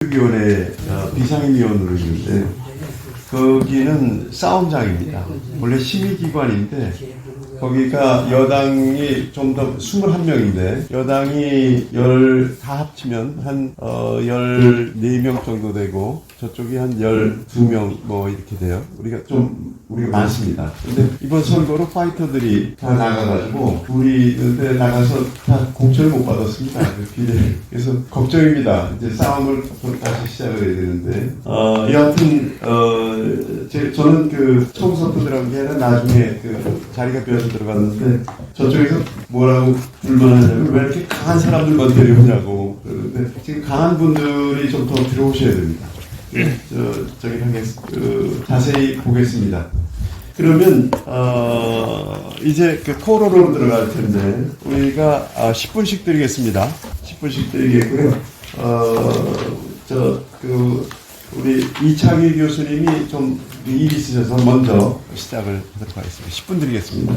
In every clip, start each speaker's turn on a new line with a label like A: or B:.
A: 위원회 비상임위원으로 있는데 거기는 싸움장입니다. 원래 심의기관인데 거기가 여당이 좀 더 21명인데 여당이 다 합치면 한 14명 정도 되고 저쪽이 한 12명 뭐 이렇게 돼요. 우리가 많습니다. 근데 이번 선거로 파이터들이 다 나가가지고 우리 그때 나가서 다 공천을 못 받았습니다. 그래서 걱정입니다. 이제 싸움을 다시 시작을 해야 되는데 여하튼 저는 그 처음부터 들어간 게 아니라 나중에 그 자리가 비어서 들어갔는데 저쪽에서 뭐라고 불만하냐면 왜 이렇게 강한 사람들만 데려오냐고. 그런데 지금 강한 분들이 좀 더 들어오셔야 됩니다. 자세히 보겠습니다. 그러면 이제 그 토론으로 들어갈 텐데 우리가 10분씩 드리겠습니다. 10분씩 드리겠고요. 우리 이창희 교수님이 좀 일이 있으셔서 먼저 시작을 하도록 하겠습니다. 10분 드리겠습니다.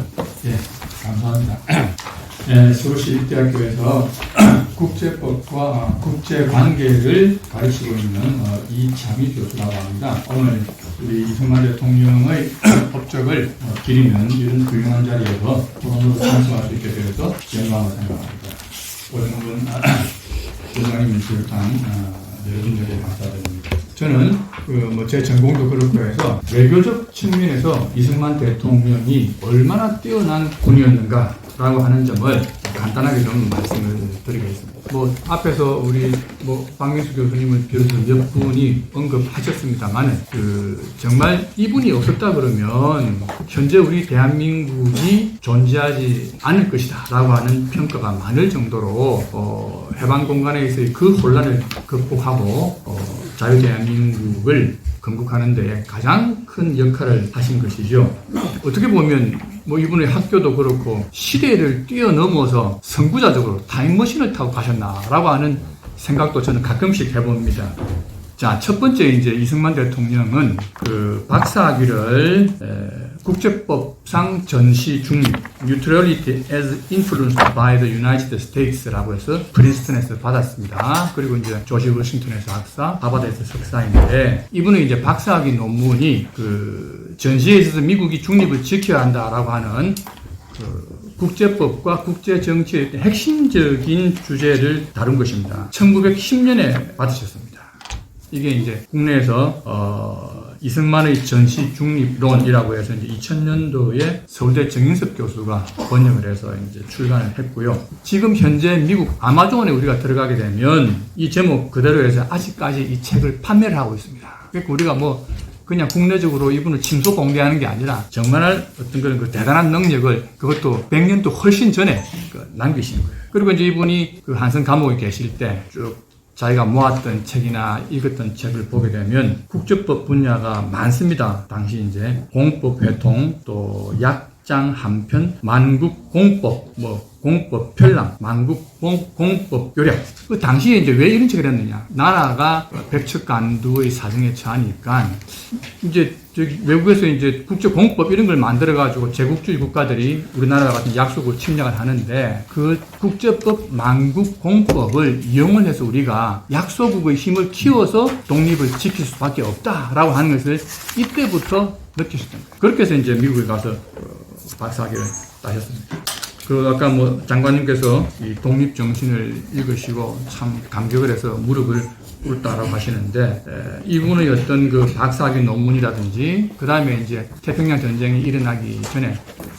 B: 예, 감사합니다. 서울시 입대학교에서 국제법과 국제관계를 가르치고 있는 이창희 교수라고 합니다. 오늘 우리 이승만 대통령의 업적을 기리는 이런 훌륭한 자리에서 토론으로 참석할 수 있게 되어서 영광을 생각합니다. 오늘 교수님을 비롯한 여러분들에게 감사드립니다. 저는 제 전공도 그렇고 해서 외교적 측면에서 이승만 대통령이 얼마나 뛰어난 분이었는가라고 하는 점을 간단하게 좀 말씀을 드리겠습니다. 앞에서 우리 박민수 교수님을 비롯해서 몇 분이 언급하셨습니다만 정말 이분이 없었다 그러면 현재 우리 대한민국이 존재하지 않을 것이다라고 하는 평가가 많을 정도로 해방 공간에서의 그 혼란을 극복하고 자유 대한민국을 건국하는 데 가장 큰 역할을 하신 것이죠. 어떻게 보면 이분의 학교도 그렇고 시대를 뛰어넘어서 선구자적으로 타임머신을 타고 가셨나라고 하는 생각도 저는 가끔씩 해봅니다. 자, 첫 번째 이제 이승만 대통령은 그 박사학위를 국제법상 전시 중립 (Neutrality as Influenced by the United States라고 해서 프린스턴에서 받았습니다. 그리고 이제 조지 워싱턴에서 학사, 하버드에서 석사인데 이분은 이제 박사학위 논문이 그 전시에 있어서 미국이 중립을 지켜야 한다라고 하는 국제법과 국제정치의 핵심적인 주제를 다룬 것입니다. 1910년에 받으셨습니다. 이게 이제 국내에서 이승만의 전시 중립론이라고 해서 이제 2000년도에 서울대 정인섭 교수가 번역을 해서 이제 출간을 했고요. 지금 현재 미국 아마존에 우리가 들어가게 되면 이 제목 그대로 해서 아직까지 이 책을 판매를 하고 있습니다. 그러니까 우리가 그냥 국내적으로 이분을 침소 공개하는 게 아니라 정말 어떤 그런 그 대단한 능력을 그것도 100년도 훨씬 전에 남기신 거예요. 그리고 이제 이분이 그 한성 감옥에 계실 때 쭉 자기가 모았던 책이나 읽었던 책을 보게 되면 국제법 분야가 많습니다. 당시 이제 공법 회통, 또 약장 한편, 만국 공법, 공법 편람, 만국 공법 요약. 그 당시에 이제 왜 이런 책을 했느냐? 나라가 백척간두의 사정에 처하니까 이제 외국에서 이제 국제공법 이런 걸 만들어가지고 제국주의 국가들이 우리나라 같은 약속을 침략을 하는데 그 국제법 만국공법을 이용을 해서 우리가 약소국의 힘을 키워서 독립을 지킬 수밖에 없다라고 하는 것을 이때부터 느끼셨던 거예요. 그렇게 해서 이제 미국에 가서 박사학위를 따셨습니다. 그 아까 장관님께서 이 독립 정신을 읽으시고 참 감격을 해서 무릎을 꿇었다라고 하시는데 이분의 어떤 그 박사학위 논문이라든지 그 다음에 이제 태평양 전쟁이 일어나기 전에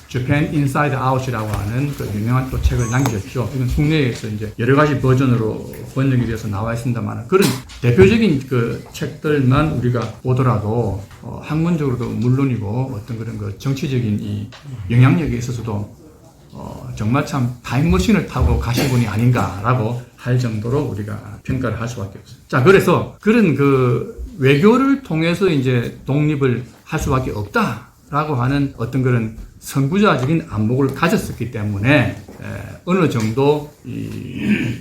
B: Japan Inside Out이라고 하는 그 유명한 또 책을 남기셨죠. 이건 국내에서 이제 여러 가지 버전으로 번역이 되어서 나와 있습니다만 그런 대표적인 그 책들만 우리가 보더라도 학문적으로도 물론이고 어떤 그런 그 정치적인 이 영향력에 있어서도 정말 참 타임머신을 타고 가신 분이 아닌가라고 할 정도로 우리가 평가를 할 수밖에 없어요. 자, 그래서 그런 그 외교를 통해서 이제 독립을 할 수밖에 없다라고 하는 어떤 그런 선구자적인 안목을 가졌었기 때문에 어느 정도 이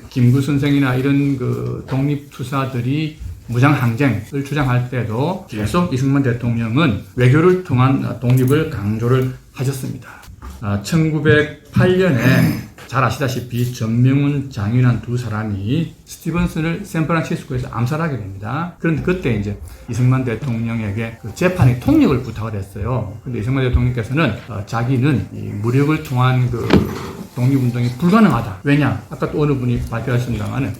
B: 김구 선생이나 이런 그 독립투사들이 무장항쟁을 주장할 때도 계속 이승만 대통령은 외교를 통한 독립을 강조를 하셨습니다. 1908년에 잘 아시다시피 전명훈, 장윤환 두 사람이 스티븐슨을 샌프란시스코에서 암살하게 됩니다. 그런데 그때 이제 이승만 대통령에게 그 재판의 통역을 부탁을 했어요. 근데 이승만 대통령께서는 자기는 이 무력을 통한 그 독립운동이 불가능하다. 왜냐? 아까 또 어느 분이 발표하셨습니다만은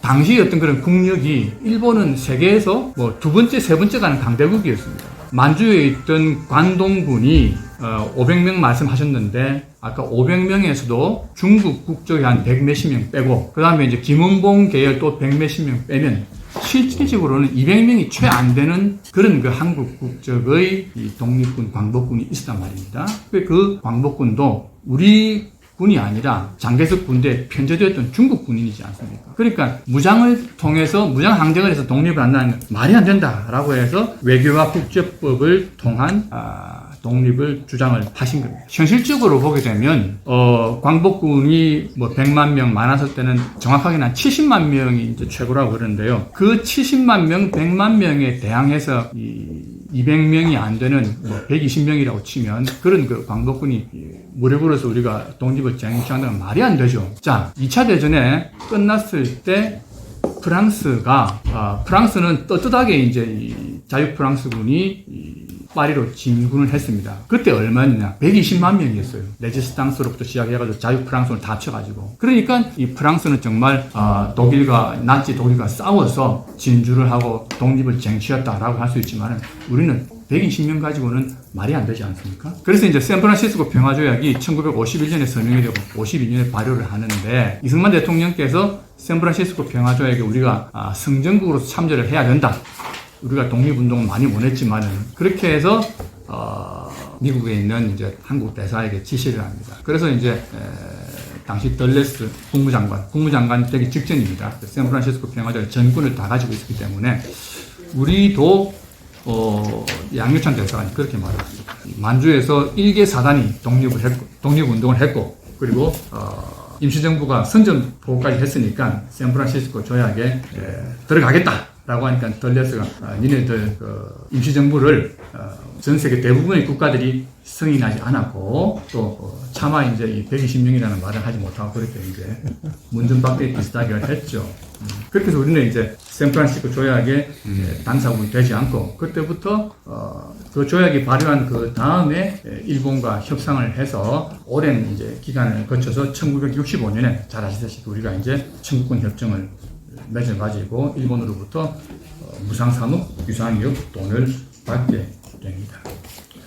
B: 당시 어떤 그런 국력이 일본은 세계에서 뭐 두 번째, 세 번째 가는 강대국이었습니다. 만주에 있던 관동군이 500명 말씀하셨는데 아까 500명에서도 중국 국적이 한 100몇십 명 빼고 그 다음에 이제 김원봉 계열 또 100몇십 명 빼면 실질적으로는 200명이 채 안 되는 그런 그 한국 국적의 이 독립군 광복군이 있었단 말입니다. 그 광복군도 우리 군이 아니라 장개석 군대에 편제되었던 중국 군인이지 않습니까? 그러니까 무장을 통해서 무장 항쟁을 해서 독립을 한다는 건 말이 안 된다라고 해서 외교와 국제법을 통한 독립을 주장을 하신 겁니다. 현실적으로 보게 되면 광복군이 뭐 100만 명 많았을 때는 정확하게는 한 70만 명이 이제 최고라고 그러는데요. 그 70만 명, 100만 명에 대항해서 이 200명이 안 되는 뭐 120명이라고 치면 그런 그 광복군이 무력으로서 우리가 독립을 쟁취한다는 건 말이 안 되죠. 자, 2차 대전에 끝났을 때 프랑스는 떳떳하게 이제 이 자유 프랑스군이 파리로 진군을 했습니다. 그때 얼마였냐? 120만 명이었어요. 레지스탕스로부터 시작해가지고 자유 프랑스를 다 합쳐가지고. 그러니까 이 프랑스는 정말 나치 독일과 싸워서 진주를 하고 독립을 쟁취했다라고 할 수 있지만 우리는 120명 가지고는 말이 안 되지 않습니까? 그래서 이제 샌프란시스코 평화조약이 1951년에 서명이 되고 52년에 발효를 하는데 이승만 대통령께서 샌프란시스코 평화조약에 우리가 성전국으로서 참여를 해야 된다. 우리가 독립운동을 많이 원했지만은 그렇게 해서 미국에 있는 이제 한국 대사에게 지시를 합니다. 그래서 이제 당시 덜레스 국무장관 되기 직전입니다. 샌프란시스코 평화조약 전권을 다 가지고 있었기 때문에 우리도 양유찬 대사가 그렇게 말했습니다. 만주에서 일개 사단이 독립운동을 했고 그리고 임시정부가 선전포고까지 했으니까 샌프란시스코 조약에 들어가겠다. 라고 하니까 덜레스가 니네들 임시정부를 전 세계 대부분의 국가들이 승인하지 않았고 또 차마 이제 이 120명이라는 말을 하지 못하고 그렇게 이제 문전박대 비슷하게 했죠. 그렇게 해서 우리는 이제 샌프란시스코 조약에 당사국이 되지 않고 그때부터 그 조약이 발효한 그 다음에 일본과 협상을 해서 오랜 이제 기간을 거쳐서 1965년에 잘 아시다시피 우리가 이제 청구권 협정을 맺어가지고 일본으로부터 무상산업, 유상이업 돈을 받게 됩니다.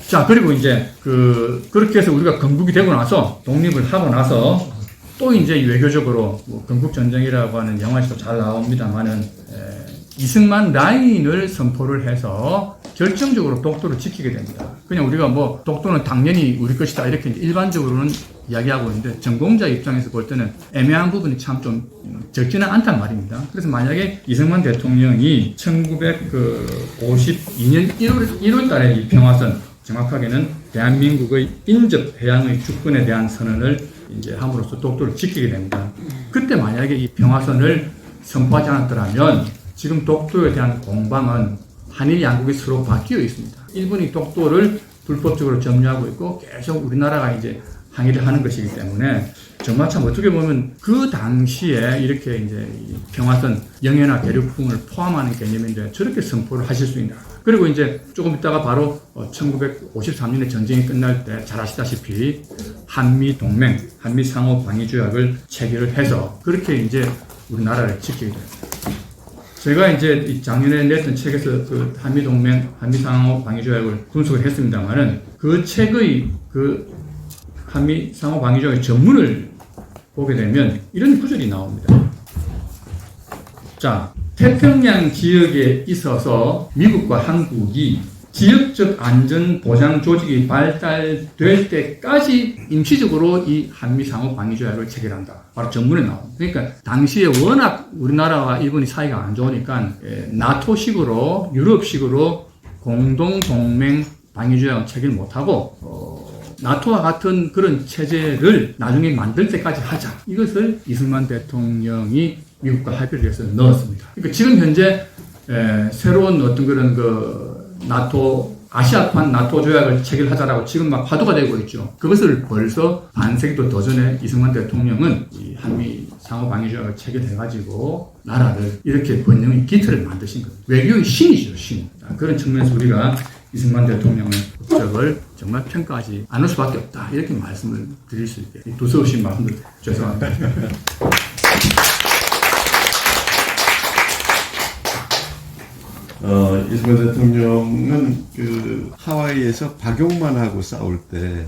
B: 자, 그리고 이제 그렇게 해서 우리가 건국이 되고 나서 독립을 하고 나서 또 이제 외교적으로 뭐 건국전쟁이라고 하는 영화에서도 잘 나옵니다만은 이승만 라인을 선포를 해서 결정적으로 독도를 지키게 됩니다. 그냥 우리가 뭐 독도는 당연히 우리 것이다 이렇게 일반적으로는 이야기하고 있는데 전공자 입장에서 볼 때는 애매한 부분이 참 좀 적지는 않단 말입니다. 그래서 만약에 이승만 대통령이 1952년 1월 달에 이 평화선 정확하게는 대한민국의 인접 해양의 주권에 대한 선언을 이제 함으로써 독도를 지키게 됩니다. 그때 만약에 이 평화선을 선포하지 않았더라면 지금 독도에 대한 공방은 한일 양국이 서로 바뀌어 있습니다. 일본이 독도를 불법적으로 점유하고 있고 계속 우리나라가 이제 항의를 하는 것이기 때문에 정말 참 어떻게 보면 그 당시에 이렇게 이제 평화선 영해나 대륙풍을 포함하는 개념인데 저렇게 선포를 하실 수 있나. 그리고 이제 조금 있다가 바로 1953년에 전쟁이 끝날 때 잘 아시다시피 한미동맹, 한미상호방위조약을 체결을 해서 그렇게 이제 우리나라를 지키게 됩니다. 제가 이제 작년에 냈던 책에서 그 한미동맹, 한미상호방위조약을 분석을 했습니다만은 그 책의 그 한미상호방위조약의 전문을 보게 되면 이런 구절이 나옵니다. 자, 태평양 지역에 있어서 미국과 한국이 지역적 안전 보장 조직이 발달될 때까지 임시적으로 이 한미 상호 방위 조약을 체결한다. 바로 전문에 나옵니다. 그러니까 당시에 워낙 우리나라와 일본이 사이가 안 좋으니까 나토식으로 유럽식으로 공동 동맹 방위 조약을 체결 못하고 나토와 같은 그런 체제를 나중에 만들 때까지 하자. 이것을 이승만 대통령이 미국과 합의를 해서 넣었습니다. 그러니까 지금 현재 새로운 어떤 그런 나토 아시아판 나토 조약을 체결하자라고 지금 막 화두가 되고 있죠. 그것을 벌써 반세기도 더 전에 이승만 대통령은 이 한미 상호방위 조약을 체결해가지고 나라를 이렇게 번영의 기틀을 만드신 겁니다. 외교의 신이죠, 신. 그런 측면에서 우리가 이승만 대통령의 국적을 정말 평가하지 않을 수밖에 없다. 이렇게 말씀을 드릴 수 있게 두서우신 말씀들 죄송합니다.
A: 이승만 대통령은 그 하와이에서 박용만하고 싸울 때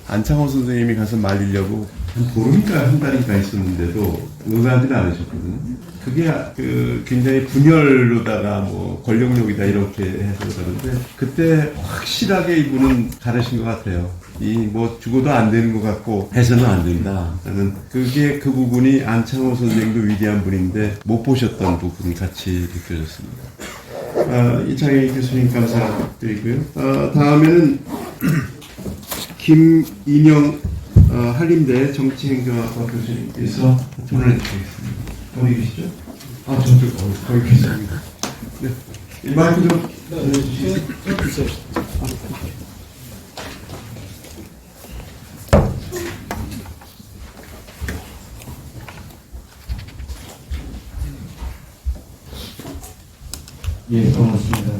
A: 안창호 선생님이 가서 말리려고 한 보름인가 한 달인가 있었는데도 응하지는 않으셨거든요. 그게 그 굉장히 분열로다가 뭐 권력욕이다 이렇게 해서 그러는데 그때 확실하게 이분은 가르신 것 같아요. 이 뭐 죽어도 안 되는 것 같고 해서는 안 된다. 나는 그게 그 부분이 안창호 선생님도 위대한 분인데 못 보셨던 부분이 같이 느껴졌습니다. 이창희 교수님 감사드리고요. 다음에는 김인영 한림대 정치행정학과 교수님께서 질문해 주시겠습니다. 어디 계시죠? 저쪽 거기 계십니다. 네. 이 마이크 좀 전해주시죠.
C: 예, 고맙습니다.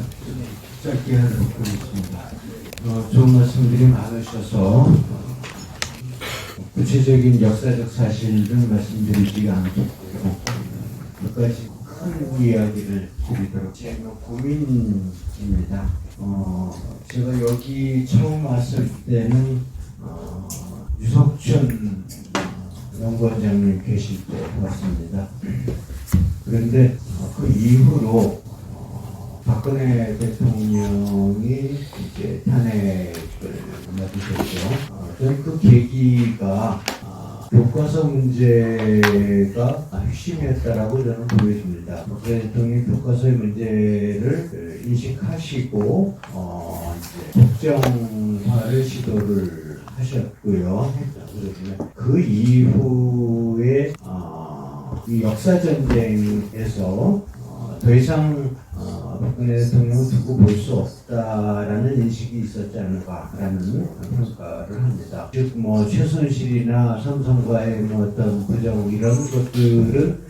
C: 짧게 하도록 하겠습니다. 좋은 말씀들이 많으셔서 구체적인 역사적 사실을 말씀드리지 않고 몇 가지 큰 이야기를 드리도록 제 고민입니다. 제가 여기 처음 왔을 때는 유석춘 연구원장님 계실 때 왔습니다. 그런데 그 이후로 박근혜 대통령이 이제 탄핵을 맡으셨죠. 저는 그 계기가 교과서 문제가 핵심이었다라고 저는 보여집니다. 박근혜 대통령이 교과서의 문제를 인식하시고 이제 국정화를 시도를 하셨고요. 그 이후에 이 역사 전쟁에서 더 이상 박근혜 대통령을 두고 볼 수 없다라는 인식이 있었지 않을까라는 평가를 합니다. 즉, 최순실이나 삼성과의 어떤 부정 이런 것들은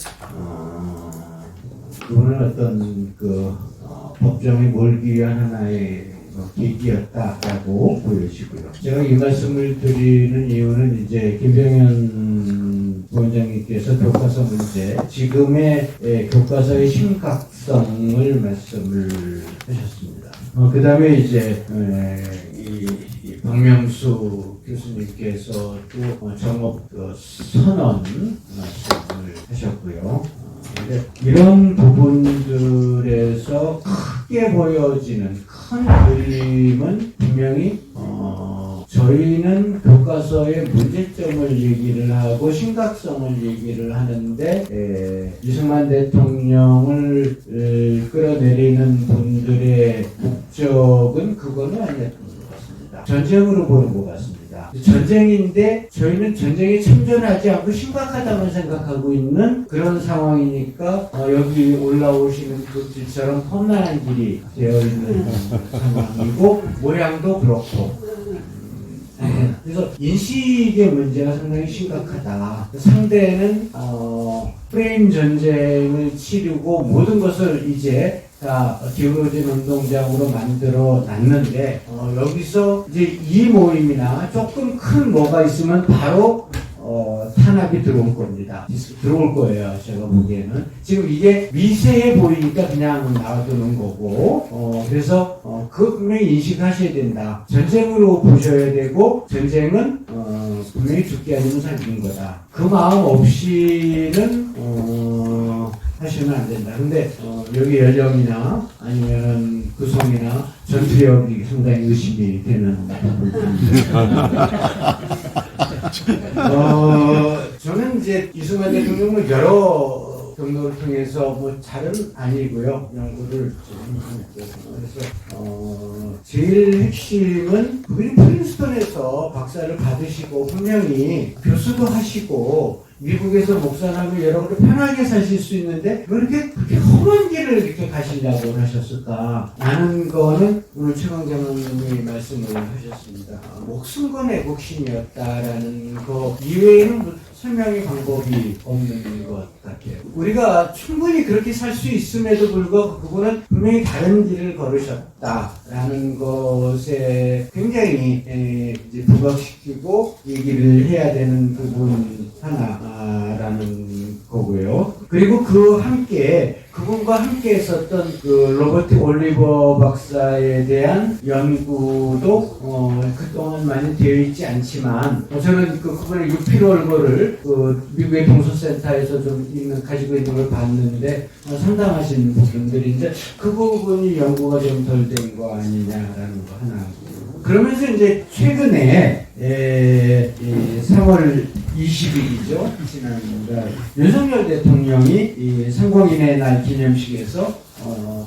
C: 그거는 어떤 법정에 몰기 위한 하나의 계기였다라고 보여지고요. 제가 이 말씀을 드리는 이유는 이제 김병현 부원장님께서 교과서 문제, 지금의 교과서의 심각성을 말씀을 하셨습니다. 그 다음에 이제 이 박명수 교수님께서도 정업 선언 말씀을 하셨고요. 근데 이런 부분들에서 크게 보여지는 큰 그림은 분명히 저희는 교과서의 문제점을 얘기를 하고 심각성을 얘기를 하는데 이승만 대통령을 끌어내리는 분들의 목적은 그거는 아니었던 것 같습니다. 전쟁으로 보는 것 같습니다. 전쟁인데 저희는 전쟁에 참전하지 않고 심각하다고 생각하고 있는 그런 상황이니까 여기 올라오시는 그 길처럼 험난한 길이 되어 있는 상황이고 모양도 그렇고 그래서 인식의 문제가 상당히 심각하다. 상대는 프레임 전쟁을 치르고 모든 것을 이제 다 기울어진 운동장으로 만들어 놨는데 여기서 이제 이 모임이나 조금 큰 뭐가 있으면 바로 탄압이 들어올 겁니다. 들어올 거예요. 제가 보기에는. 지금 이게 미세해 보이니까 그냥 놔두는 거고, 그래서, 그거 분명히 인식하셔야 된다. 전쟁으로 보셔야 되고, 전쟁은, 분명히 죽기 아니면 살기는 거다. 그 마음 없이는, 하시면 안 된다. 근데, 여기 연령이나, 아니면은 구성이나 전투력이 상당히 의심이 되는 부분입니다. 저는 이제 이승만 대통령은 여러 경로를 통해서 잘은 아니고요. 연구를 좀 그래서 제일 핵심은 그분이 프린스턴에서 박사를 받으시고 분명히 교수도 하시고 미국에서 목사라면 여러분들 편하게 사실 수 있는데 왜 이렇게 그렇게 험한 길을 이렇게 가시려고 하셨을까 하는 거는 오늘 최강자님이 말씀을 하셨습니다. 목숨과 애국심이었다라는 거 이외에는 설명의 방법이 없는 것 같아요. 우리가 충분히 그렇게 살 수 있음에도 불구하고 그분은 분명히 다른 길을 걸으셨다라는 것에 굉장히 이제 부각시키고 얘기를 해야 되는 부분 하나라는 거고요. 그리고 그분과 함께 했었던 그 로버트 올리버 박사에 대한 연구도 그동안 많이 되어 있지 않지만 저는 그분의 6필 월거를 미국의 동서센터에서 좀 가지고 있는 걸 봤는데 상당하신 부분들인데 그 부분이 연구가 좀 덜 된 거 아니냐라는 거 하나. 그러면서 이제 최근에 3월 20일이죠. 지난달 윤석열 대통령이 이 상공인의 날 기념식에서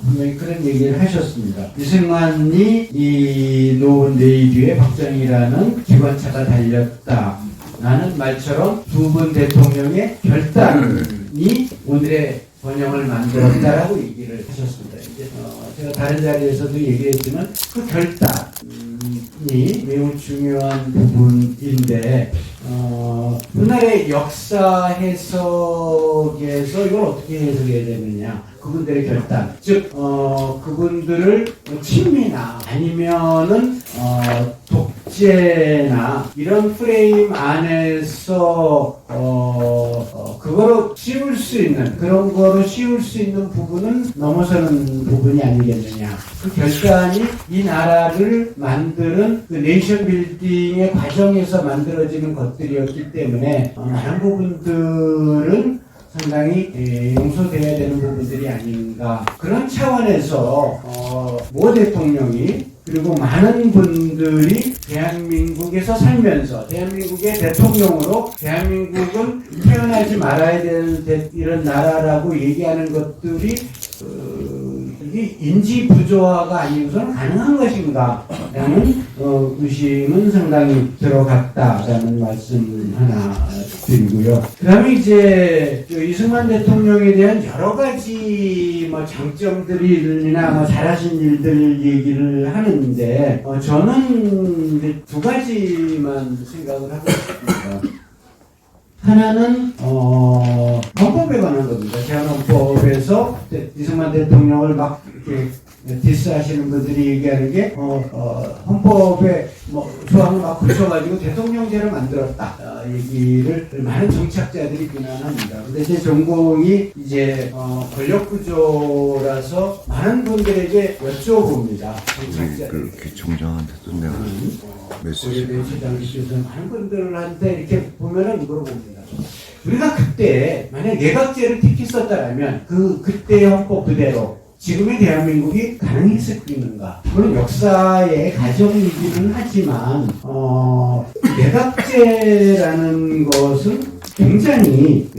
C: 분명히 그런 얘기를 하셨습니다. 유승만이 이 노은 네이비에 박정희라는 기관차가 달렸다. 라는 말처럼 두 분 대통령의 결단이 오늘의 번영을 만들었다라고 얘기를 하셨습니다. 이제 제가 다른 자리에서도 얘기했지만 그 결단이 매우 중요한 부분인데 훗날의 역사 해석에서 이걸 어떻게 해석해야 되느냐. 그분들의 결단, 즉 그분들을 친미나 아니면은 독재나 이런 프레임 안에서 그거로 씌울 수 있는 그런 거로 씌울 수 있는 부분은 넘어서는 부분이 아니겠느냐. 그 결단이 이 나라를 만드는 그 네이션 빌딩의 과정에서 만들어지는 것들이었기 때문에 많은 부분들은 상당히 용서돼야 되는 부분들이 아닌가. 그런 차원에서 모 대통령이 그리고 많은 분들이 대한민국에서 살면서 대한민국의 대통령으로 대한민국은 태어나지 말아야 되는 이런 나라라고 얘기하는 것들이 이게 인지 부조화가 아니고서는 가능한 것인가 라는 의심은 상당히 들어갔다라는 말씀 하나 드리고요. 그 다음에 이제 이승만 대통령에 대한 여러 가지 장점들이나 잘하신 일들 얘기를 하는데 저는 이제 두 가지만 생각을 하고 있습니다. 하나는 헌법에 관한 겁니다. 대한헌법에서 이승만 대통령을 막 이렇게 디스하시는 분들이 얘기하는 게 헌법에 조항을 막 붙여가지고 대통령제를 만들었다 얘기를 많은 정치학자들이 비난합니다. 근데 제 전공이 이제 권력구조라서 많은 분들에게 여쭤봅니다. 정치학자들.
D: 그렇게 총장한테도 내가 메시지
C: 고려대시장께서 많은 분들한테 이렇게 보면은 이걸 봅니다. 우리가 그때 만약 내각제를 택했었다면 그때의 헌법 그대로 지금의 대한민국이 가능했을는가? 물론 역사의 가정이기는 하지만 내각제라는 것은 굉장히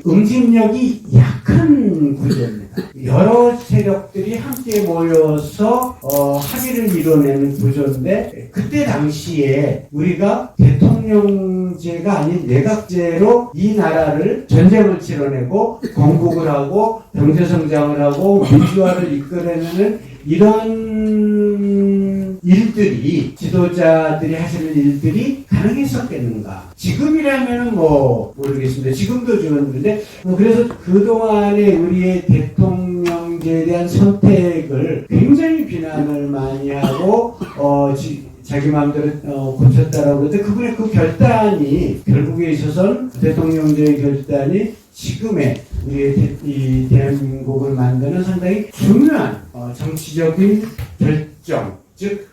C: 응집력이 약한 구조입니다. 여러 세력들이 함께 모여서 합의를 이뤄내는 구조인데 그때 당시에 우리가 대통령제가 아닌 내각제로 이 나라를 전쟁을 치러내고 건국을 하고 경제성장을 하고 민주화를 이끌어내는 이런 일들이 지도자들이 하시는 일들이 가능했었겠는가? 지금이라면은 모르겠습니다. 지금도 좋은데 그래서 그동안에 우리의 대통령제에 대한 선택을 굉장히 비난을 많이 하고 자기 마음대로 고쳤다라고 하는데 그분의 그 결단이 결국에 있어서는 대통령제의 결단이 지금의 우리의 이 대한민국을 만드는 상당히 중요한 정치적인 결정, 즉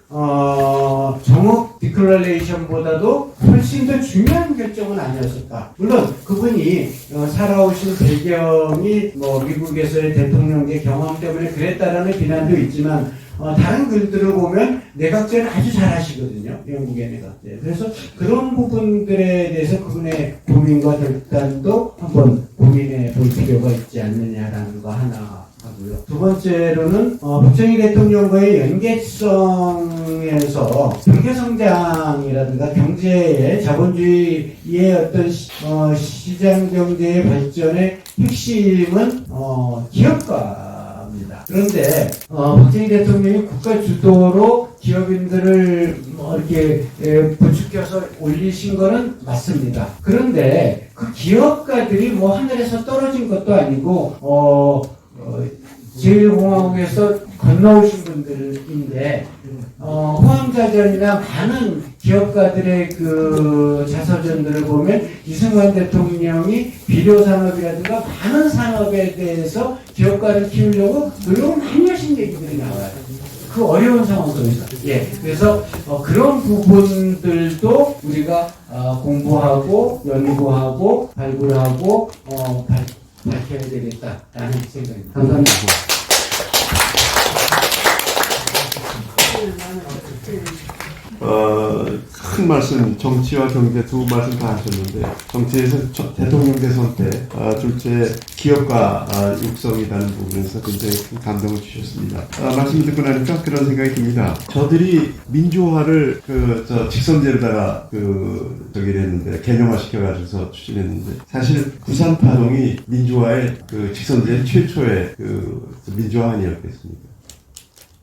C: 정업 디클러레이션보다도 훨씬 더 중요한 결정은 아니었을까. 물론 그분이 살아오신 배경이 미국에서의 대통령제 경험 때문에 그랬다라는 비난도 있지만 다른 글들을 보면 내각제는 아주 잘하시거든요. 영국의 내각제. 그래서 그런 부분들에 대해서 그분의 고민과 결단도 한번 고민해 볼 필요가 있지 않느냐라는 거 하나 하고 하고요. 두 번째로는 박정희 대통령과의 연계성에서 경제성장이라든가 경제의 자본주의의 어떤 시장 경제의 발전의 핵심은 기업가입니다. 그런데 박정희 대통령이 국가 주도로 기업인들을 이렇게 부추겨서 올리신 거는 맞습니다. 그런데 그 기업가들이 뭐 하늘에서 떨어진 것도 아니고 제1공화국에서 건너오신 분들인데 호암자전이나 많은 기업가들의 그 자서전들을 보면 이승만 대통령이 비료산업이라든가 많은 산업에 대해서 기업가를 키우려고 노력을 많이 하신 얘기들이 나와요. 그 어려운 상황 속에서. 예. 그래서 그런 부분들도 우리가 공부하고 연구하고 발굴하고 밝혀야 되겠다라는 생각입니다. 감사합니다.
A: 큰 말씀, 정치와 경제 두 말씀 다 하셨는데, 정치에서 대통령 대선 때, 둘째 기업가 육성이라는 부분에서 굉장히 큰 감동을 주셨습니다. 말씀 듣고 나니까 그런 생각이 듭니다. 저들이 민주화를 직선제로다가 했는데, 개념화시켜가지고서 추진했는데, 사실 구산파동이 민주화의 직선제 최초의 민주화 아니었겠습니까?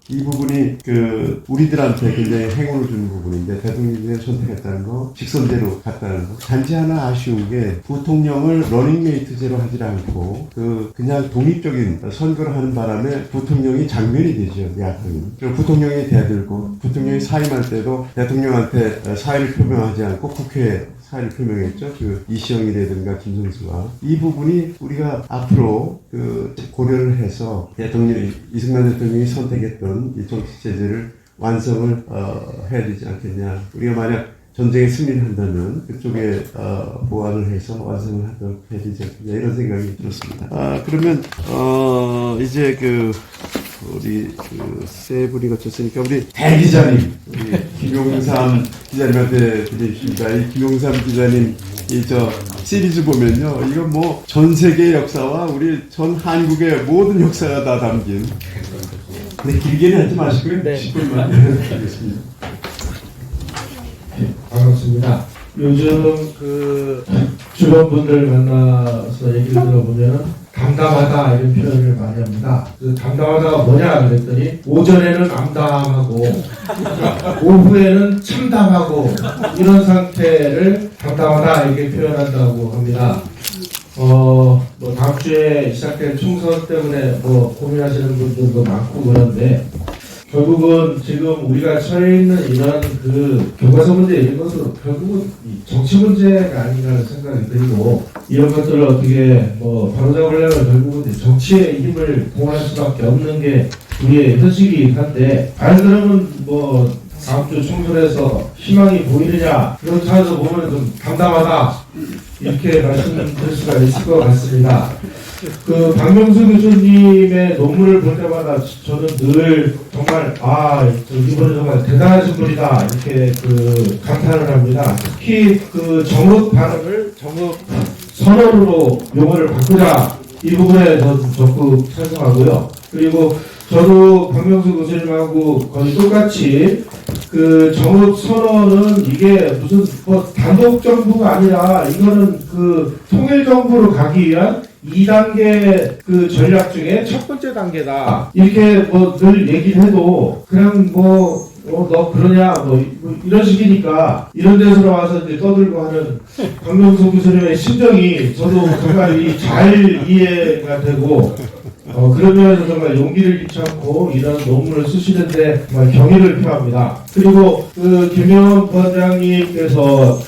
A: 이 부분이 우리들한테 굉장히 행운을 주는 부분인데, 대통령을 선택했다는 거, 직선제로 갔다는 거. 단지 하나 아쉬운 게 부통령을 러닝메이트제로 하지 않고 그냥 독립적인 선거를 하는 바람에 부통령이 장면이 되죠, 야당이. 그리고 부통령이 대들고 부통령이 사임할 때도 대통령한테 사의를 표명하지 않고 국회에 사의를 표명했죠. 이시영이라든가 김성수가. 이 부분이 우리가 앞으로 고려를 해서 이승만 대통령이 선택했던 이 정치체제를 완성을 해야 되지 않겠냐. 우리가 만약 전쟁에 승리를 한다면 그쪽에 보완을 해서 완성을 하도록 해야 되지 않겠냐. 이런 생각이 들었습니다. 그러면 이제 우리 세 분이 거쳤으니까 우리 대기자님, 우리 김용삼 기자님한테 드리겠습니다. 이 김용삼 기자님 시리즈 보면요, 이거 뭐 전 세계 역사와 우리 전 한국의 모든 역사가 다 담긴. 근데 길게는 하지 마시고요. 10분만 드리겠습니다.
E: 반갑습니다. 요즘 주변 분들 만나서 얘기를 들어보면 담담하다 이런 표현을 많이 합니다. 담담하다가 뭐냐 그랬더니 오전에는 암담하고 오후에는 참담하고 이런 상태를 담담하다 이렇게 표현한다고 합니다. 다음 주에 시작될 총선 때문에 고민하시는 분들도 많고 그런데 결국은 지금 우리가 처해 있는 이런 교과서 문제 이런 것으로 결국은 정치 문제가 아닌가 생각이 들고 이런 것들을 어떻게 바로잡으려면 결국은 정치의 힘을 동원할 수밖에 없는 게 우리의 현실이긴 한데 과연 그러면 다음 주 총선에서 희망이 보이느냐 그런 차에서 보면 좀 담담하다 이렇게 말씀드릴 수가 있을 것 같습니다. 박명수 교수님의 논문을 볼 때마다 저는 늘 정말 이분은 정말 대단하신 분이다 이렇게 감탄을 합니다. 특히 정읍 발음을 정읍 선언으로 용어를 바꾸자 이 부분에 저는 적극 찬성하고요. 그리고 저도 박명수 교수님하고 거의 똑같이 정읍 선언은 이게 무슨 단독 정부가 아니라 이거는 통일 정부로 가기 위한 2단계 전략 중에 첫 번째 단계다. 이렇게 늘 얘기를 해도 그냥 너 그러냐 이런 식이니까 이런 데서 나와서 이제 떠들고 하는 박명수 교수님의 심정이 저도 정말 잘 이해가 되고 그러면서 정말 용기를 잃지 않고 이런 논문을 쓰시는데 정말 경의를 표합니다. 그리고 김영 원장님께서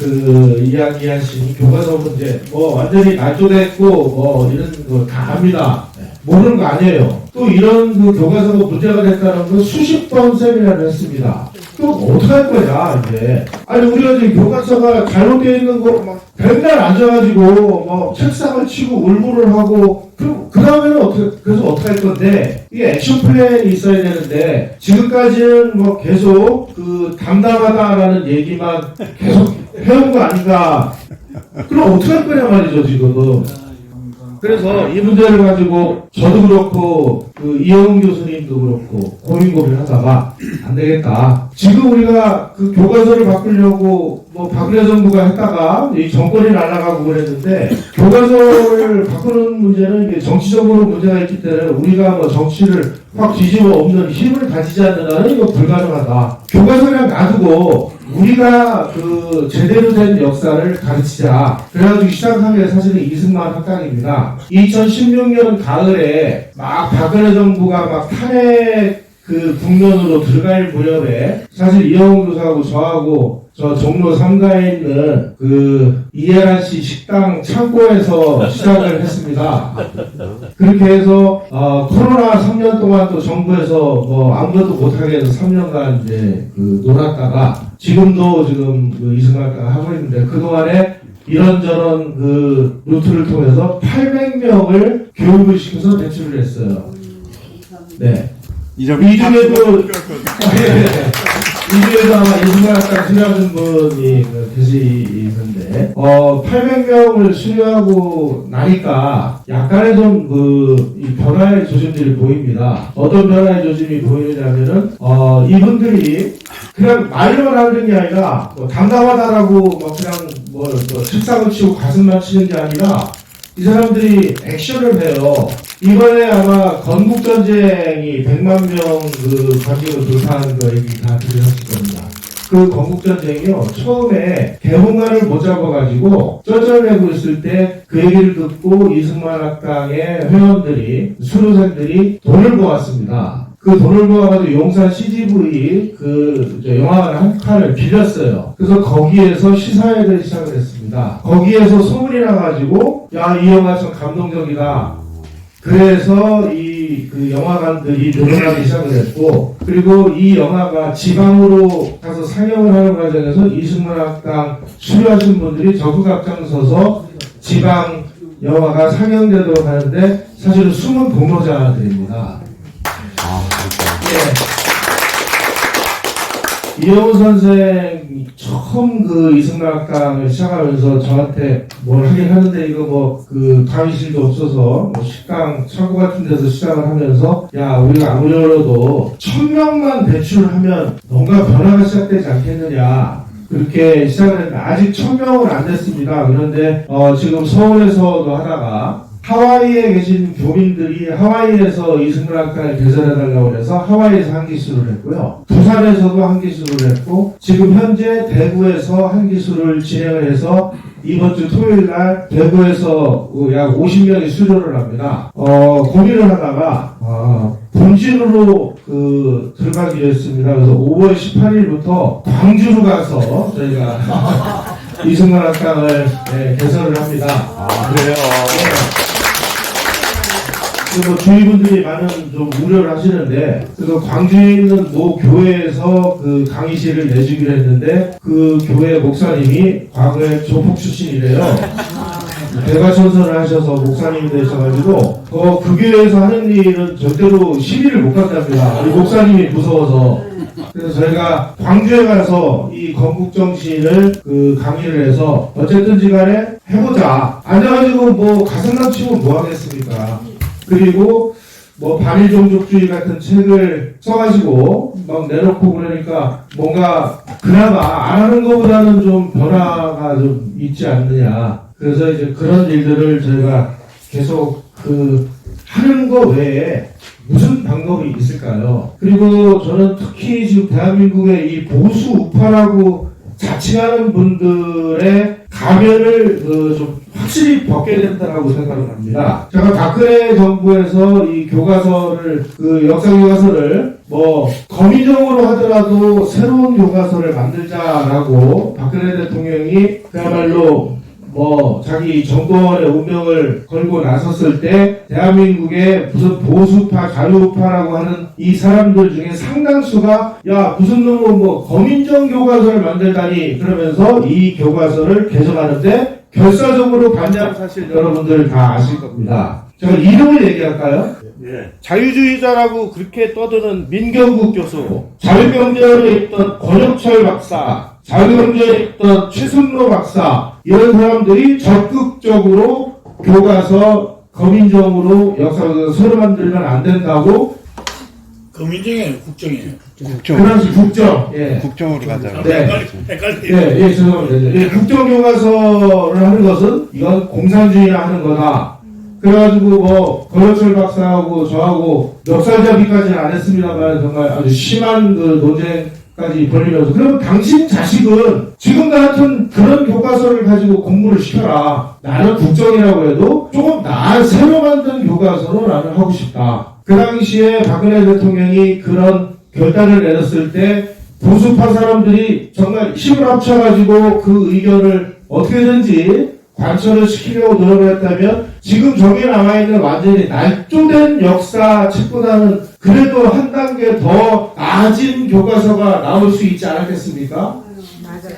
E: 이야기하신 교과서 문제 완전히 날조됐고 이런 거 다 압니다. 모르는 거 아니에요. 또 이런 교과서가 문제가 됐다는 건 수십 번 세미나를 했습니다. 또 어떻게 할 거냐 이제. 아니 우리가 지금 교과서가 잘못되어 있는 거 막 맨날 앉아가지고 책상을 치고 울부를 하고 그 다음에는 그래서 어떻게 할 건데 이게 액션 플랜이 있어야 되는데 지금까지는 계속 담담하다라는 얘기만 계속 해온 거 아닌가. 그럼 어떻게 할 거냐 말이죠 지금. 그래서 이 문제를 가지고 저도 그렇고 그 이영훈 교수님도 그렇고 고민하다가 안 되겠다. 지금 우리가 그 교과서를 바꾸려고 뭐 박근혜 정부가 했다가 이 정권이 날아가고 그랬는데 교과서를 바꾸는 문제는 이게 정치적으로 문제가 있기 때문에 우리가 뭐 정치를 확 뒤집어 엎는 힘을 가지지 않는 한은 이거 불가능하다. 교과서를 놔두고 우리가 그 제대로 된 역사를 가르치자. 그래가지고 시작한 게 사실은 이승만 학당입니다. 2016년 가을에 막 박근혜 정부가 막 탄핵 그 국면으로 들어갈 무렵에 사실 이영훈 교수하고 저하고 저 종로 3가에 있는 그 이해란 씨 식당 창고에서 시작을 했습니다. 그렇게 해서 코로나 3년 동안 또 정부에서 뭐 아무것도 못하게 해서 3년간 이제 그 놀았다가 지금도 지금 그 이승만학당 하고 있는데 그동안에 이런저런 그 루트를 통해서 800명을 교육을 시켜서 배출을 했어요. 네. 이 중에도 아마 이승만학당 수료하는 분이 계시는데 800명을 수료하고 나니까 약간의 좀 이 변화의 조짐들이 보입니다. 어떤 변화의 조짐이 보이느냐면은 이분들이 그냥 말로만 하는 게 아니라 뭐 담담하다라고 뭐 그냥 뭐 책상을 치고 가슴만 치는 게 아니라 이 사람들이 액션을 해요. 이번에 아마 건국전쟁이 100만 명 그 관객을 돌파하는 거 얘기 다 들으셨을 겁니다. 그 건국전쟁이요, 처음에 개봉관을 못 잡아가지고 쩌쩌내고 있을 때 그 얘기를 듣고 이승만 학당의 회원들이, 수료생들이 돈을 모았습니다. 그 돈을 모아가지고 용산 CGV 그 영화관 한 칸을 빌렸어요. 그래서 거기에서 시사회를 시작을 했습니다. 거기에서 소문이 나가지고 야, 이 영화 참 감동적이다. 그래서 그 영화관들이 늘어나기 시작을 했고, 그리고 이 영화가 지방으로 가서 상영을 하는 과정에서 이승만 학당 수료하신 분들이 적극 앞장서서 지방 영화가 상영되도록 하는데 사실은 숨은 공로자들입니다. 예. 이영훈 선생이 처음 그 이승만 학당을 시작하면서 저한테 뭘 하긴 하는데 이거 뭐 그 강의실도 없어서 뭐 식당 창고 같은 데서 시작을 하면서 야, 우리가 아무리 어려도 1000명만 배출하면 뭔가 변화가 시작되지 않겠느냐. 그렇게 시작을 했는데 아직 1000명은 안 됐습니다. 그런데 지금 서울에서도 하다가 하와이에 계신 교민들이 하와이에서 이승만 학당을 개설해달라고 해서 하와이에서 한 기수를 했고요. 부산에서도 한 기수를 했고, 지금 현재 대구에서 한 기수를 진행을 해서 이번 주 토요일 날 대구에서 약 50명이 수료를 합니다. 고민을 하다가 본진으로 들어가기로 했습니다. 그래서 5월 18일부터 광주로 가서 저희가 이승만 학당을 개설을 합니다.
A: 그래요?
E: 네. 그리고 주위분들이 많은 좀 우려를 하시는데, 그래서 광주에 있는 모 교회에서 그 강의실을 내주기로 했는데, 그 교회 목사님이 과거에 조폭 출신이래요. 대가천선을 하셔서 목사님이 되셔가지고, 그 교회에서 하는 일은 절대로 시비를 못 간답니다. 이 목사님이 무서워서. 그래서 저희가 광주에 가서 이 건국정신을 강의를 해서 어쨌든지 간에 해보자. 앉아가지고 뭐 가슴만 치고 뭐 하겠습니까? 그리고 뭐 반일종족주의 같은 책을 써가지고 막 내놓고 그러니까 뭔가 그나마 안 하는 것보다는 좀 변화가 좀 있지 않느냐. 그래서 이제 그런 일들을 저희가 계속 하는 거 외에 무슨 방법이 있을까요? 그리고 저는 특히 지금 대한민국의 이 보수 우파라고 자칭하는 분들의 가면을 좀 확실히 벗게 된다고 생각을 합니다. 제가 박근혜 정부에서 이 교과서를, 역사 교과서를 뭐 거미적으로 하더라도 새로운 교과서를 만들자라고 박근혜 대통령이 그야말로 뭐 자기 정권의 운명을 걸고 나섰을 때 대한민국의 무슨 보수파, 자유파라고 하는 이 사람들 중에 상당수가 야, 무슨 놈은 뭐 거민정 교과서를 만들다니 그러면서 이 교과서를 개정하는데 결사적으로 반대하는 사실 여러분들 다 아실 겁니다. 제가 이름을 얘기할까요? 예. 자유주의자라고 그렇게 떠드는 민경국 교수, 자유경제에 있던 권혁철 박사, 자유경제에 있던 최승로 박사, 이런 사람들이 적극적으로 교과서 거민정으로 역사를 새로 만들면 안 된다고.
F: 거민정이에요, 국정이에요.
E: 그래서 국정. 예.
A: 국정으로 가자.
E: 네.
F: 헷갈려.
E: 예, 죄송합니다. 예, 국정교과서를 하는 것은 이건 공산주의나 하는 거다. 그래가지고 뭐 거여철 박사하고 저하고 멱살잡이까지는 안 했습니다만 정말 아주 심한 그 논쟁까지 벌리면서, 그러면 당신 자식은 지금 같은 그런 교과서를 가지고 공부를 시켜라. 나는 국정이라고 해도 조금 새로 만든 교과서로 나는 하고 싶다. 그 당시에 박근혜 대통령이 그런 결단을 내렸을 때 보수파 사람들이 정말 힘을 합쳐가지고 그 의견을 어떻게든지 관철을 시키려고 노력을 했다면 지금 저기에 남아있는 완전히 날조된 역사책보다는 그래도 한 단계 더 나아진 교과서가 나올 수 있지 않았겠습니까?
G: 맞아요.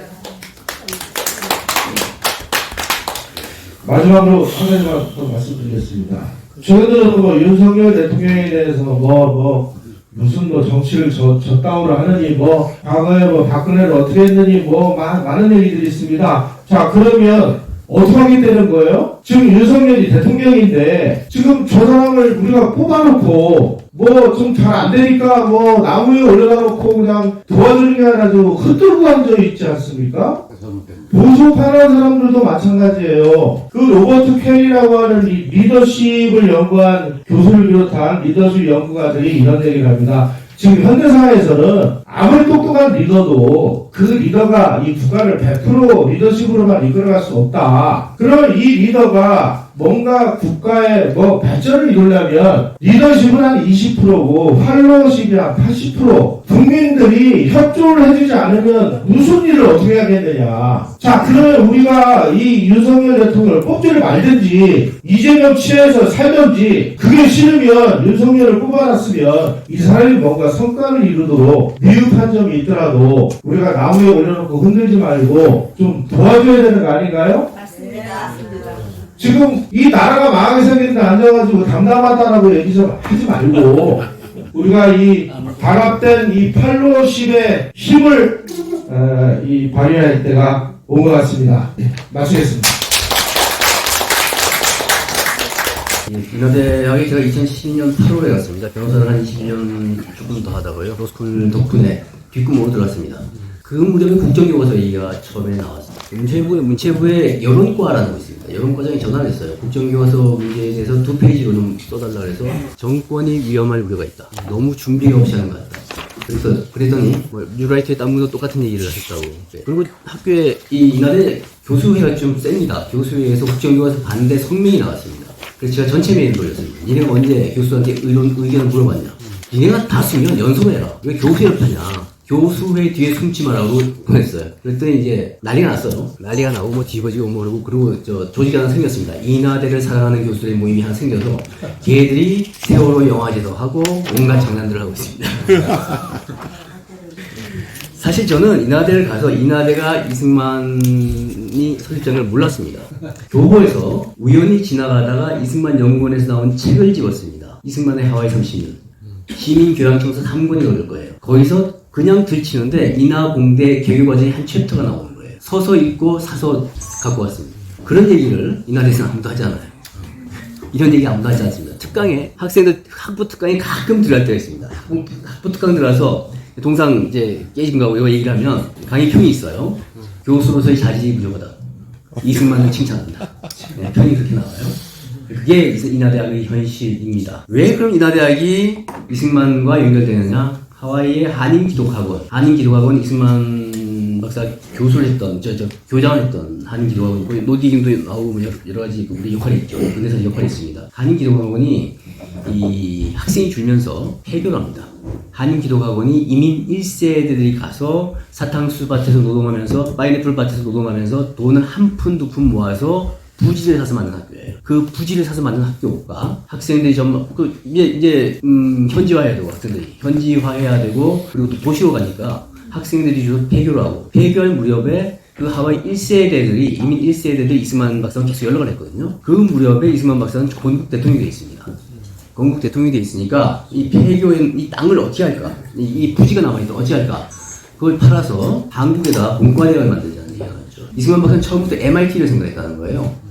E: 마지막으로 한 가지만 더 말씀드리겠습니다. 최근 들어서 뭐 윤석열 대통령에 대해서 무슨 정치를 저따위로 하느니 과거에 박근혜를 어떻게 했느니 많은 얘기들이 있습니다. 자, 그러면 어떻게 하게 되는 거예요? 지금 윤석열이 대통령인데 지금 저 사람을 우리가 뽑아놓고 좀 잘 안 되니까 나무에 올려다 놓고 그냥 도와주는 게 아니라 좀 흩돌고 앉아있지 않습니까? 보수파라는 사람들도 마찬가지예요. 그 로버트 켈리라고 하는 리더십을 연구한 교수를 비롯한 리더십 연구가들이 이런 얘기를 합니다. 지금 현대사회에서는 아무리 똑똑한 리더도 그 리더가 이 국가를 100% 리더십으로만 이끌어갈 수 없다. 그러면 이 리더가 뭔가 국가의 발전을 이루려면 리더십은 한 20%고 팔로워십이 한 80%. 국민들이 협조를 해주지 않으면 무슨 일을 어떻게 하겠느냐. 자, 그러면 우리가 이 윤석열 대통령을 뽑지를 말든지 이재명 취해서 살든지, 그게 싫으면 윤석열을 뽑아놨으면 이 사람이 뭔가 성과를 이루도록 미흡한 점이 있더라도 우리가 나무에 올려놓고 흔들지 말고 좀 도와줘야 되는 거 아닌가요?
G: 맞습니다.
E: 지금 이 나라가 망하게 생겼는데 앉아가지고 담담하다라고 얘기 좀 하지 말고 우리가 이 단합된 이 팔로워십의 힘을 발휘할 때가 온 것 같습니다. 마치겠습니다.
H: 인하대학에 제가 2012년 8월에 갔습니다. 변호사를 한 20년 조금 더 하다가요. 로스쿨 덕분에 뒷구멍으로 들어갔습니다. 그 무렵에 국정교과서 얘기가 처음에 나왔습니다. 문체부에 여론과라는 거 있습니다. 여론과장이 전화를 했어요. 국정교과서 문제에 대해서 2페이지로 좀 써달라 그래서 정권이 위험할 우려가 있다. 너무 준비가 없이 하는 것 같다. 그랬더니 뉴라이트의 딴분도 똑같은 얘기를 하셨다고. 네. 그리고 학교에 이 인하대 교수회가 좀 셉니다. 교수회에서 국정교과서 반대 성명이 나왔습니다. 그래서 제가 전체 메일을 돌렸습니다. 니네가 언제 교수한테 의견을 물어봤냐. 니네가 다 쓰면 연속해라. 왜 교수회를 파냐. 교수회 뒤에 숨지 마라고 보냈어요. 그랬더니 이제 난리가 났어요. 난리가 나고 뒤집어지고 그리고 조직이 하나 생겼습니다. 인하대를 사랑하는 교수들의 모임이 하나 생겨서 걔들이 세월호 영화제도 하고 온갖 장난들을 하고 있습니다. 사실 저는 인하대를 가서 인하대가 이승만이 설립자를 몰랐습니다. 교보에서 우연히 지나가다가 이승만 연구원에서 나온 책을 집었습니다. 이승만의 하와이 30년. 시민교양청서 3권이 걸릴 거예요. 거기서 그냥 들치는데 인하공대 개교과정의 한 챕터가 나오는 거예요. 서서 읽고 사서 갖고 왔습니다. 그런 얘기를 인하대에서는 아무도 하지 않아요. 이런 얘기 아무도 하지 않습니다. 특강에 학생들 학부 특강에 가끔 들어갈 때가 있습니다. 학부 특강 들어가서 동상 이제 깨진 거하고 이거 얘기를 하면 강의 평이 있어요. 교수로서의 자질이 부족하다. 이승만을 칭찬한다. 네, 평이 그렇게 나와요. 그게 인하대학의 현실입니다. 왜 그럼 인하대학이 이승만과 연결되느냐? 하와이의 한인기독학원. 한인기독학원 이승만 박사 교수를 했던, 교장을 했던 한인기독학원. 노디김도 나오고 여러 가지 우리 역할이 있죠. 근대사 역할이 있습니다. 한인기독학원이 이 학생이 줄면서 폐교를 합니다. 한인기독학원이 이민 1세대들이 가서 사탕수밭에서 노동하면서, 파인애플 밭에서 노동하면서 돈을 한 푼, 두 푼 모아서 부지를 사서 만든 학교예요. 그 부지를 사서 만든 학교가 학생들이 이제 현지화해야 되고, 학생들이 현지화해야 되고, 그리고 또 도시로 가니까 학생들이 주로 폐교를 하고, 폐교할 무렵에 그 하와이 1세대들이, 이민 1세대들이 이승만 박사랑 계속 연락을 했거든요. 그 무렵에 이승만 박사는 건국 대통령이 되어 있습니다. 건국 대통령이 되어 있으니까 이 폐교의 이 땅을 어찌 할까? 이 부지가 남아있다 어찌 할까? 그걸 팔아서 한국에다 공과대학을 만들자는 얘기가 나왔죠. 이승만 박사는 처음부터 MIT를 생각했다는 거예요.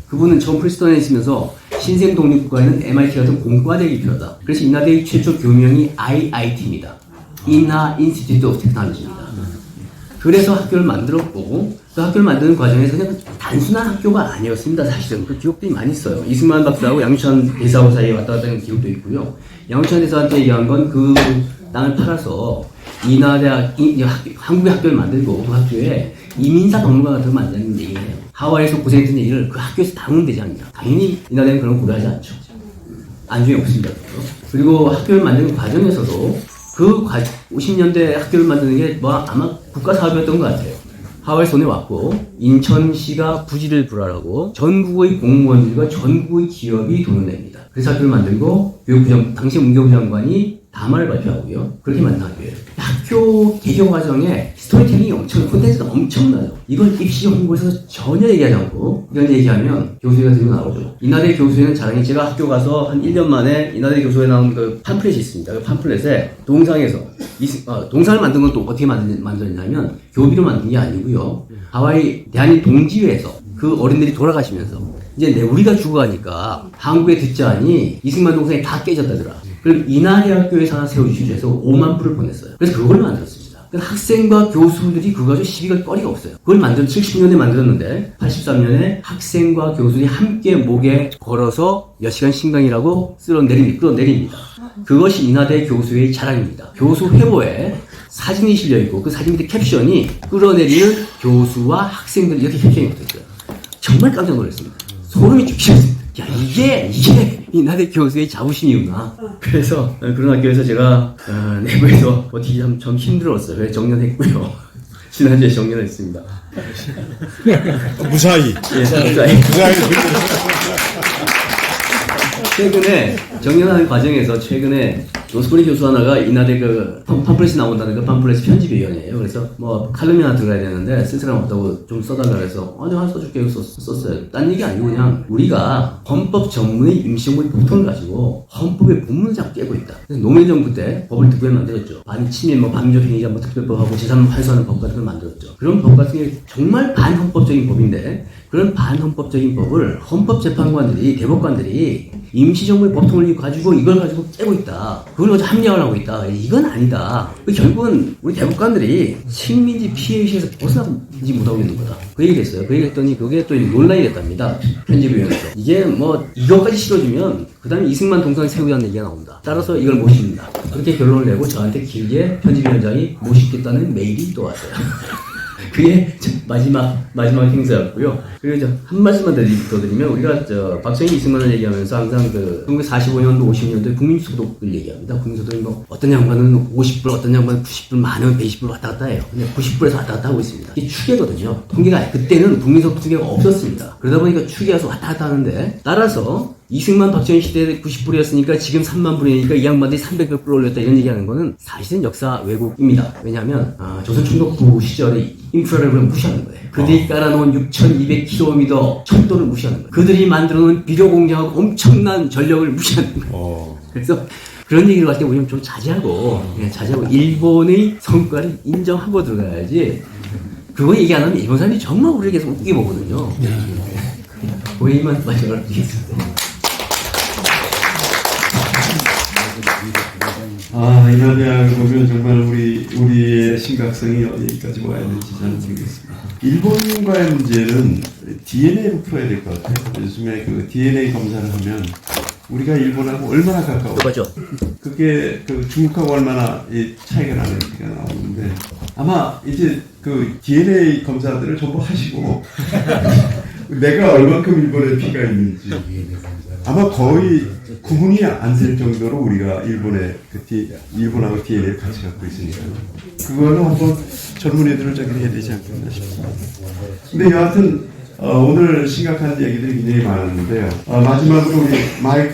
H: 그분은 처음 프린스턴에 있으면서 신생 독립국가에는 MIT 같은 공과대학이 필요하다. 그래서 인하대의 최초 교명이 IIT입니다. 인하 Institute of Technology입니다. 그래서 학교를 만들었고 그 학교를 만드는 과정에서 그냥 단순한 학교가 아니었습니다. 사실은 그 기록들이 많이 있어요. 이승만 박사하고 양유찬 대사하고 사이에 왔다 갔다 하는 기록도 있고요. 양유찬 대사한테 얘기한 건 그 땅을 팔아서 인하대학 한국의 학교를 만들고 그 학교에 이민사 박물관 같은 거 만드는 얘기예요. 하와이에서 고생했던 얘기를 그 학교에서 다루면 되지 않냐. 당연히 인하대는 그런 거 고려하지 않죠. 안중에 없습니다. 그리고 학교를 만드는 과정에서도 그 50년대 학교를 만드는 게 뭐 아마 국가 사업이었던 것 같아요. 하와이 손에 왔고 인천시가 부지를 불하라고 전국의 공무원들과 전국의 기업이 돈을 냅니다. 그래서 학교를 만들고 당시 문교부 장관이 담화를 발표하고요. 그렇게 만든 학교예요. 학교 개교 과정에 스토리텔링이 콘텐츠가 엄청나요. 이걸 입시 홍보에서 전혀 얘기하지 않고 이런 얘기하면 교수회가 들고 나오죠. 인하대 교수회는 자랑이 제가 학교 가서 한 1년 만에 인하대 교수회에 나온 그 팜플렛이 있습니다. 그 팜플렛에 동상에서 동상을 만든 건 또 어떻게 만들었냐면 교비로 만든 게 아니고요. 하와이 대한인 동지회에서 그 어른들이 돌아가시면서 이제 우리가 죽어가니까 한국에 듣자니 이승만 동상이 다 깨졌다더라. 그럼 인하대학교에서 하나 세워주시죠 해서 5만 불을 보냈어요. 그래서 그걸 만들었습니다. 학생과 교수들이 그거 가지고 시비갈 거리가 없어요. 그걸 70년에 만들었는데 83년에 학생과 교수들이 함께 목에 걸어서 몇 시간 신강이라고 끌어내립니다. 그것이 인하대 교수의 자랑입니다. 교수 회보에 사진이 실려있고 그 사진 밑에 캡션이 끌어내리는 교수와 학생들 이렇게 캡션이 붙어있어요. 정말 깜짝 놀랐습니다. 소름이 쭉 끼쳤습니다. 야, 이게 인하대 교수의 자부심이구나. 그래서 그런 학교에서 제가 내부에서 어떻게 좀 힘들었어요. 그래서 정년했고요. 지난주에 정년했습니다.
F: 무사히.
H: 예, 무사히. 최근에 정년하는 과정에서 최근에 노스프리 교수 하나가 인하대 그 팜플렛이 나온다는 그 팜플렛 편집위원이에요. 그래서 뭐 칼럼이 하나 들어가야 되는데 쓸 사람 없다고 좀 써달라 그래서 내가 하나 써줄게 썼어요. 딴 얘기 아니고 그냥 우리가 헌법 전문의 임시정부의 보통을 가지고 헌법의 본문을 자꾸 깨고 있다. 노무현 정부 때 법을 특별히 만들었죠. 반침입, 반민족행위자 특별법하고 재산 환수하는 법 같은 걸 만들었죠. 그런 법 같은 게 정말 반헌법적인 법인데 그런 반헌법적인 법을 헌법재판관들이 대법관들이 임시정부의 법통을 가지고 이걸 가지고 깨고 있다. 그걸 가지고 합리화를 하고 있다. 이건 아니다. 결국은 우리 대법관들이 식민지 피해의식에서 벗어나지 못하고 있는 거다. 그 얘기를 했어요. 그 얘기를 했더니 그게 또 논란이 됐답니다. 편집위원회에서. 이게 뭐 이것까지 실어주면 그 다음에 이승만 동상 세우자는 얘기가 나온다. 따라서 이걸 못 씁니다. 그렇게 결론을 내고 저한테 길게 편집위원장이 못 싣겠다는 메일이 또 왔어요. 그게 마지막 행사였고요. 그리고 한 말씀만 더 드리면 우리가 박정희 이승만을 얘기하면서 항상 그 1945년도 50년도에 국민소득을 얘기합니다. 국민소득이 뭐 어떤 양반은 50불, 어떤 양반은 90불, 많으면 120불 왔다 갔다 해요. 근데 90불에서 왔다 갔다 하고 있습니다. 이게 추계거든요. 통계가 그때는 국민소득 통계가 없었습니다. 그러다 보니까 추계가서 왔다 갔다 하는데 따라서 이승만 박정희 시대에 90불이었으니까 지금 3만 불이니까 이 양반들이 300불 올렸다 이런 얘기하는 거는 사실은 역사 왜곡입니다. 왜냐하면 조선 총독부 시절에 인프라를 무시하는 거예요. 그들이 깔아놓은 6,200km 철도를 무시하는 거예요. 그들이 만들어놓은 비료 공장하고 엄청난 전력을 무시하는 거예요. 그래서 그런 얘기를 할 때 우리는 좀 자제하고 일본의 성과를 인정하고 들어가야지 그거 얘기 안 하면 일본 사람들이 정말 우리를 계속 웃기게 보거든요. 그 얘기만 마지막으로 드리겠습니다.
A: 인하대학을 보면 정말 우리의 심각성이 어디까지 와야 될지 잘 모르겠습니다. 일본과의 문제는 DNA로 풀어야 될 것 같아요. 요즘에 그 DNA 검사를 하면 우리가 일본하고 얼마나 가까워.
H: 그거죠.
A: 그게 그 중국하고 얼마나 차이가 나는지가 나오는데 아마 이제 그 DNA 검사들을 전부 하시고 내가 얼만큼 일본에 피가 있는지 아마 거의 구분이 안 될 정도로 우리가 일본하고 DNA를 같이 갖고 있으니까요. 그거는 한번 젊은이들을 저기 해야 되지 않겠나 싶습니다. 근데 여하튼 오늘 심각한 얘기들이 굉장히 많았는데요. 마지막으로 우리 마이크